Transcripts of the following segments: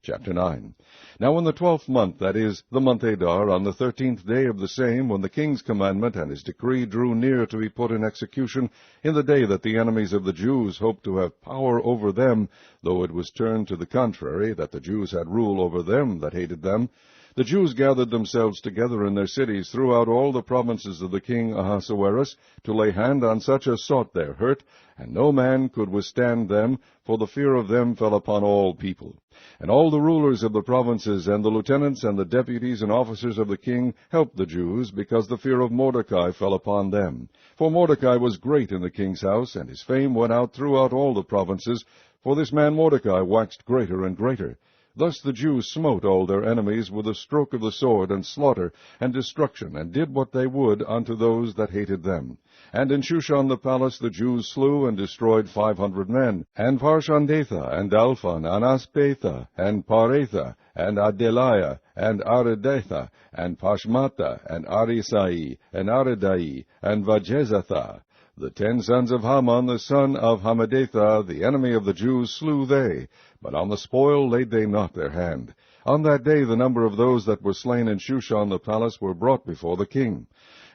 Chapter 9. Now in the 12th month, that is, the month Adar, on the 13th day of the same, when the king's commandment and his decree drew near to be put in execution, in the day that the enemies of the Jews hoped to have power over them, though it was turned to the contrary, that the Jews had rule over them that hated them, the Jews gathered themselves together in their cities throughout all the provinces of the king Ahasuerus, to lay hand on such as sought their hurt, and no man could withstand them, for the fear of them fell upon all people. And all the rulers of the provinces, and the lieutenants, and the deputies, and officers of the king helped the Jews, because the fear of Mordecai fell upon them. For Mordecai was great in the king's house, and his fame went out throughout all the provinces, for this man Mordecai waxed greater and greater. Thus the Jews smote all their enemies with a stroke of the sword, and slaughter, and destruction, and did what they would unto those that hated them. And in Shushan the palace the Jews slew and destroyed 500 men, and Parshandatha, and Dalphon, and Aspatha, and Paretha, and Adeliah, and Aridatha, and Pashmatha, and Arisai, and Aridai, and Vajezatha. The 10 sons of Haman, the son of Hammedatha, the enemy of the Jews, slew they, but on the spoil laid they not their hand. On that day the number of those that were slain in Shushan the palace were brought before the king.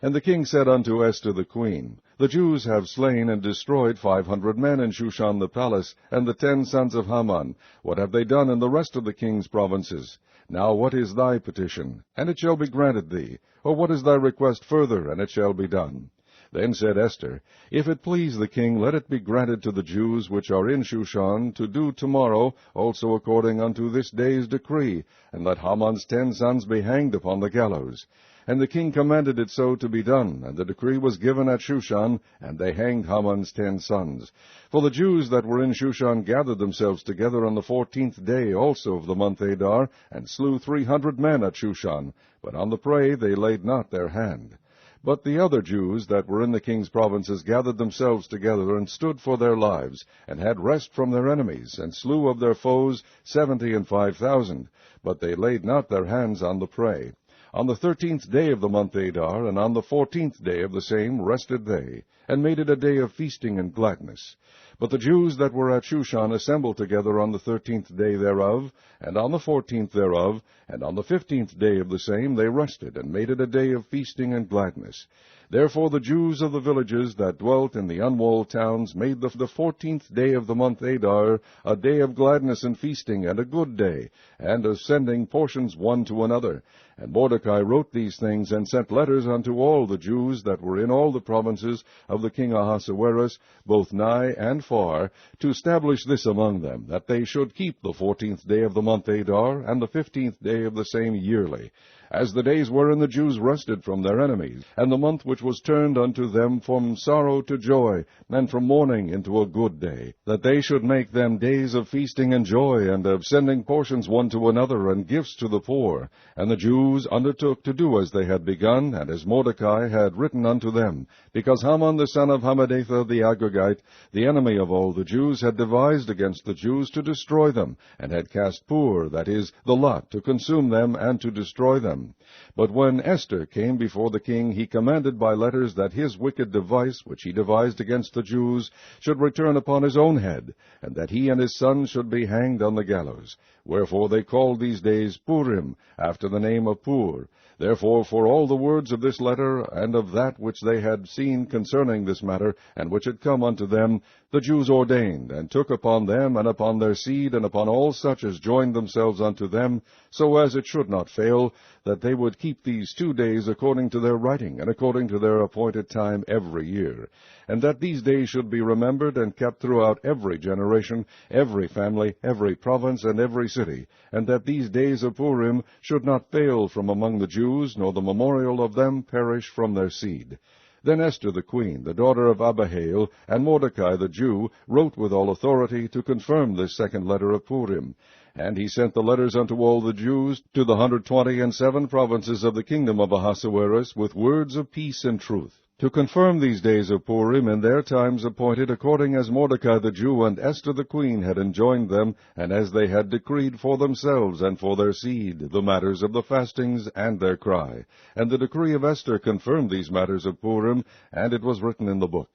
And the king said unto Esther the queen, The Jews have slain and destroyed 500 men in Shushan the palace, and the 10 sons of Haman. What have they done in the rest of the king's provinces? Now what is thy petition? And it shall be granted thee. Or what is thy request further? And it shall be done. Then said Esther, If it please the king, let it be granted to the Jews which are in Shushan to do tomorrow, also according unto this day's decree, and let Haman's 10 sons be hanged upon the gallows. And the king commanded it so to be done, and the decree was given at Shushan, and they hanged Haman's 10 sons. For the Jews that were in Shushan gathered themselves together on the 14th day also of the month Adar, and slew 300 men at Shushan, but on the prey they laid not their hand. But the other Jews that were in the king's provinces gathered themselves together, and stood for their lives, and had rest from their enemies, and slew of their foes 75,000, but they laid not their hands on the prey. On the 13th day of the month Adar, and on the 14th day of the same, rested they, and made it a day of feasting and gladness. But the Jews that were at Shushan assembled together on the 13th day thereof, and on the 14th thereof, and on the 15th day of the same they rested, and made it a day of feasting and gladness. Therefore the Jews of the villages that dwelt in the unwalled towns made the 14th day of the month Adar a day of gladness and feasting, and a good day, and of sending portions one to another. And Mordecai wrote these things, and sent letters unto all the Jews that were in all the provinces of the king Ahasuerus, both nigh and far, to establish this among them, that they should keep the 14th day of the month Adar, and the 15th day of the same yearly, as the days wherein the Jews rested from their enemies, and the month which was turned unto them from sorrow to joy, and from mourning into a good day, that they should make them days of feasting and joy, and of sending portions one to another, and gifts to the poor. And the Jews undertook to do as they had begun, and as Mordecai had written unto them, because Haman the son of Hammedatha the Agagite, the enemy of all the Jews, had devised against the Jews to destroy them, and had cast Pur, that is, the lot, to consume them and to destroy them. But when Esther came before the king, he commanded by letters that his wicked device, which he devised against the Jews, should return upon his own head, and that he and his sons should be hanged on the gallows. Wherefore they called these days Purim, after the name of Pur. Therefore, for all the words of this letter, and of that which they had seen concerning this matter, and which had come unto them, the Jews ordained, and took upon them, and upon their seed, and upon all such as joined themselves unto them, so as it should not fail, that they would keep these 2 days according to their writing, and according to their appointed time every year, and that these days should be remembered and kept throughout every generation, every family, every province, and every city, and that these days of Purim should not fail from among the Jews, nor the memorial of them perish from their seed. Then Esther the queen, the daughter of Abihail, and Mordecai the Jew, wrote with all authority to confirm this second letter of Purim. And he sent the letters unto all the Jews to the 127 provinces of the kingdom of Ahasuerus, with words of peace and truth, to confirm these days of Purim in their times appointed, according as Mordecai the Jew and Esther the queen had enjoined them, and as they had decreed for themselves and for their seed the matters of the fastings and their cry. And the decree of Esther confirmed these matters of Purim, and it was written in the book.